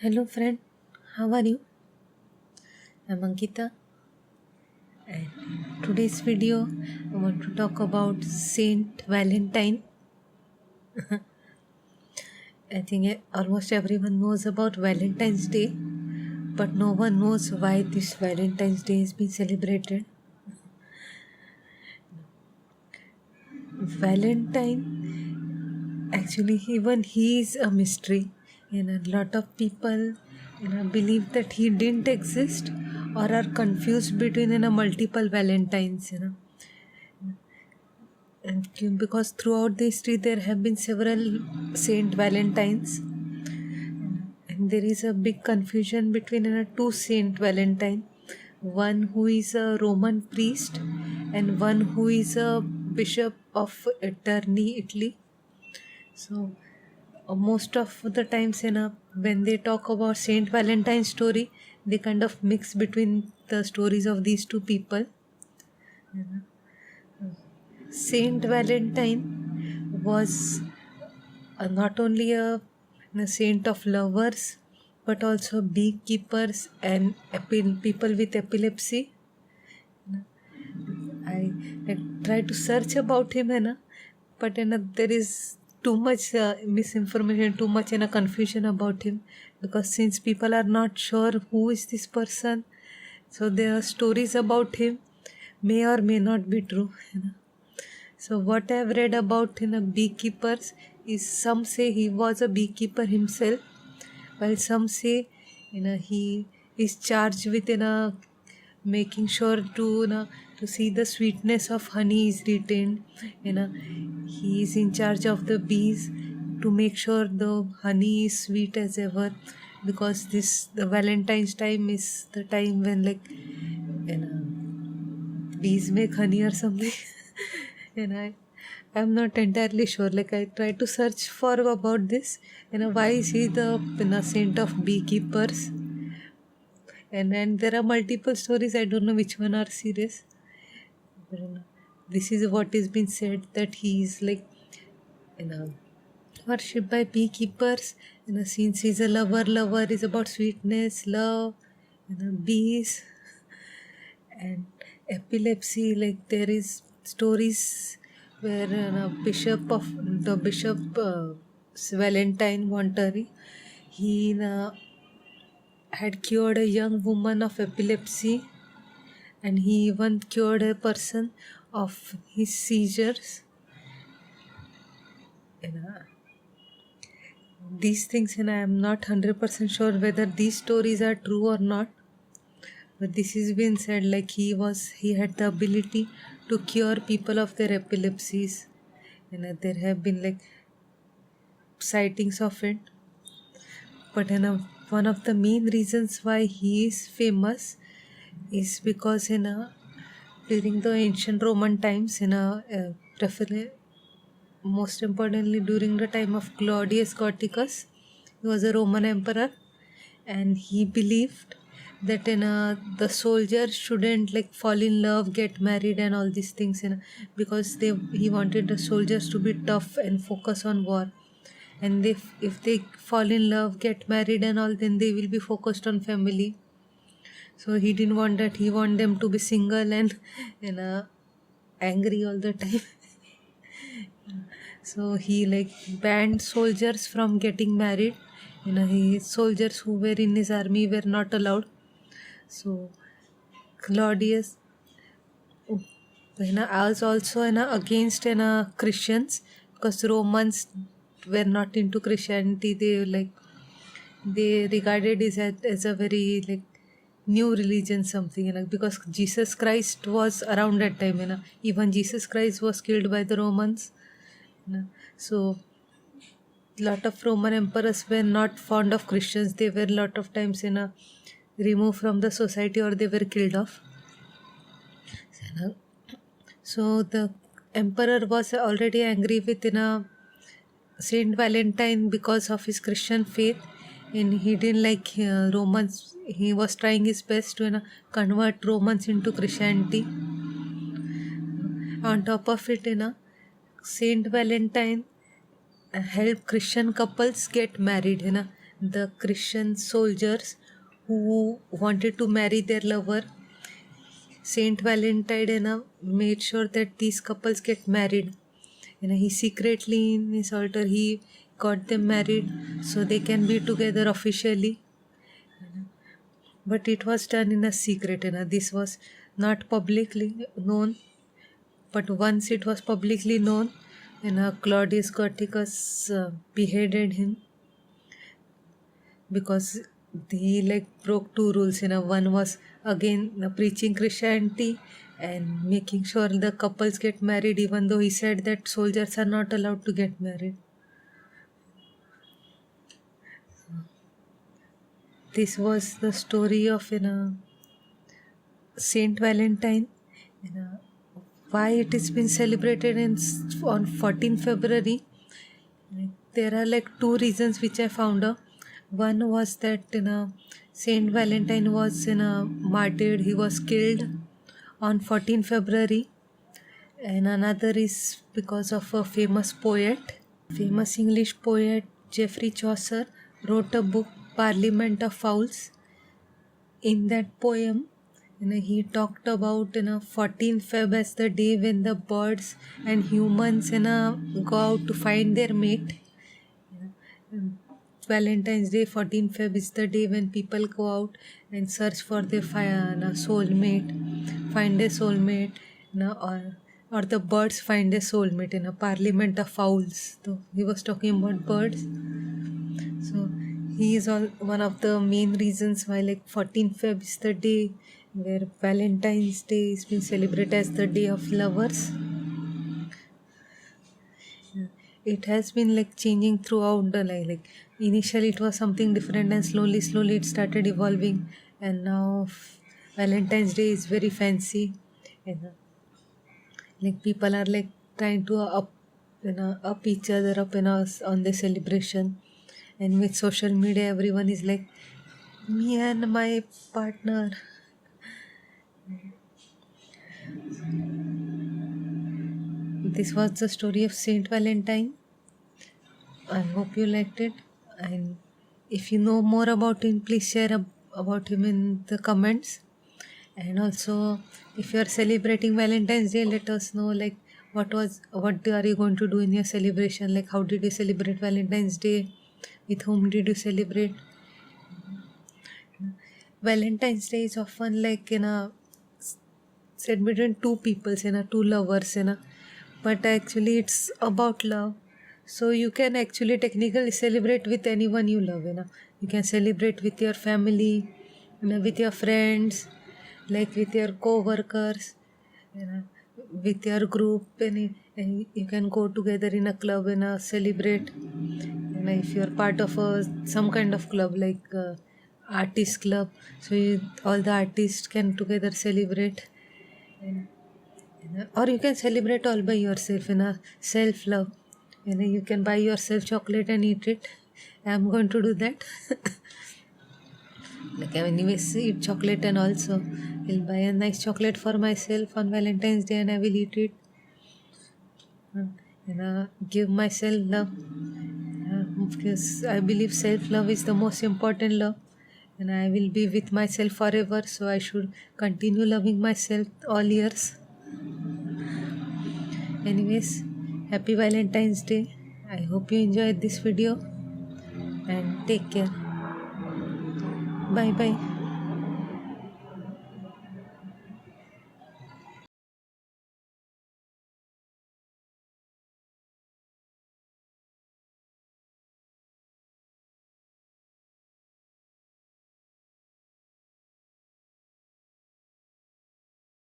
Hello friend, how are you? I'm Ankita, and in today's video I want to talk about Saint Valentine. I think almost everyone knows about Valentine's Day, but no one knows why this Valentine's Day is being celebrated. Valentine, actually, even he is a mystery. A lot of people believe that he didn't exist or are confused between multiple Valentines. And because throughout the history there have been several Saint Valentines, and there is a big confusion between two Saint Valentine, one who is a Roman priest and one who is a bishop of Terni, Italy. So most of the times when they talk about Saint Valentine's story, they kind of mix between the stories of these two people. Saint Valentine was not only a saint of lovers but also beekeepers and people with epilepsy. I tried to search about him, but there is too much misinformation, too much confusion about him, because since people are not sure who is this person, so their stories about him may or may not be true. So what I've read about beekeepers is, some say he was a beekeeper himself, while some say he is charged with making sure to see the sweetness of honey is retained. He is in charge of the bees to make sure the honey is sweet as ever, because the Valentine's time is the time when bees make honey or something. and I'm not entirely sure. I tried to search for about this. Why is he the saint of beekeepers? And there are multiple stories. I don't know which one are serious. But, this is what is been said, that he is worshipped by beekeepers. Since he's a lover is about sweetness, love, bees, and epilepsy. There is stories where the bishop Valentine Monterey, he had cured a young woman of epilepsy, and he even cured a person of his seizures. These things, and I am not 100% sure whether these stories are true or not, but this is been said, he had the ability to cure people of their epilepsies. There have been sightings of it. But one of the main reasons why he is famous is because during the ancient Roman times, most importantly during the time of Claudius Gothicus, he was a Roman emperor, and he believed that the soldiers shouldn't fall in love, get married, and all these things, because he wanted the soldiers to be tough and focus on war. And if they fall in love, get married and all, then they will be focused on family. So he didn't want that. He wanted them to be single and angry all the time. So he banned soldiers from getting married. Soldiers who were in his army were not allowed. So Claudius was also against Christians, because Romans were not into Christianity. They regarded it as a very new religion, something, because Jesus Christ was around that time. Even Jesus Christ was killed by the Romans. So lot of Roman emperors were not fond of Christians. They were lot of times removed from the society, or they were killed off. So the emperor was already angry with Saint Valentine because of his Christian faith, and he didn't like Romans. He was trying his best to convert Romans into Christianity. On top of it, Saint Valentine help Christian couples get married. the Christian soldiers who wanted to marry their lover. Saint Valentine made sure that these couples get married. He secretly in his altar he got them married so they can be together officially. But it was done in a secret. This was not publicly known. But once it was publicly known, Claudius Gothicus beheaded him because he broke two rules. One was again preaching Christianity and making sure the couples get married, even though he said that soldiers are not allowed to get married. This was the story of Saint Valentine. Why it is been celebrated on 14 February. There are two reasons which I found out. One was that Saint Valentine was martyred. He was killed on 14 February. And another is because of a famous English poet, Geoffrey Chaucer, wrote a book, Parliament of Fowls. In that poem, he talked about 14 Feb as the day when the birds and humans go out to find their mate. Valentine's Day, 14 Feb is the day when people go out and search for their soulmate, find their soulmate, or the birds find their soulmate in a Parliament of Fowls. So he was talking about birds. So he is one of the main reasons why 14 Feb is the day where Valentine's Day is being celebrated as the day of lovers. It has been changing throughout the life. Initially it was something different and slowly it started evolving, and now Valentine's Day is very fancy, and people are trying to up each other up on the celebration. And with social media everyone is me and my partner. This was the story of Saint Valentine. I hope you liked it, and if you know more about him, please share about him in the comments. And also, if you are celebrating Valentine's Day, let us know what are you going to do in your celebration, how did you celebrate Valentine's Day, with whom did you celebrate. Valentine's Day is often said between two people, two lovers, but actually it's about love. So you can actually technically celebrate with anyone you love. You can celebrate with your family, with your friends, with your co-workers, with your group, and you can go together in a club and celebrate. If you're part of some kind of club artist club, so all the artists can together celebrate. Or you can celebrate all by yourself self-love. You can buy yourself chocolate and eat it. I'm going to do that. Anyways, eat chocolate, and also I'll buy a nice chocolate for myself on Valentine's Day and I will eat it. Give myself love, because I believe self-love is the most important love, and I will be with myself forever, so I should continue loving myself all years. Anyways, happy Valentine's Day. I hope you enjoyed this video, and take care. Bye bye.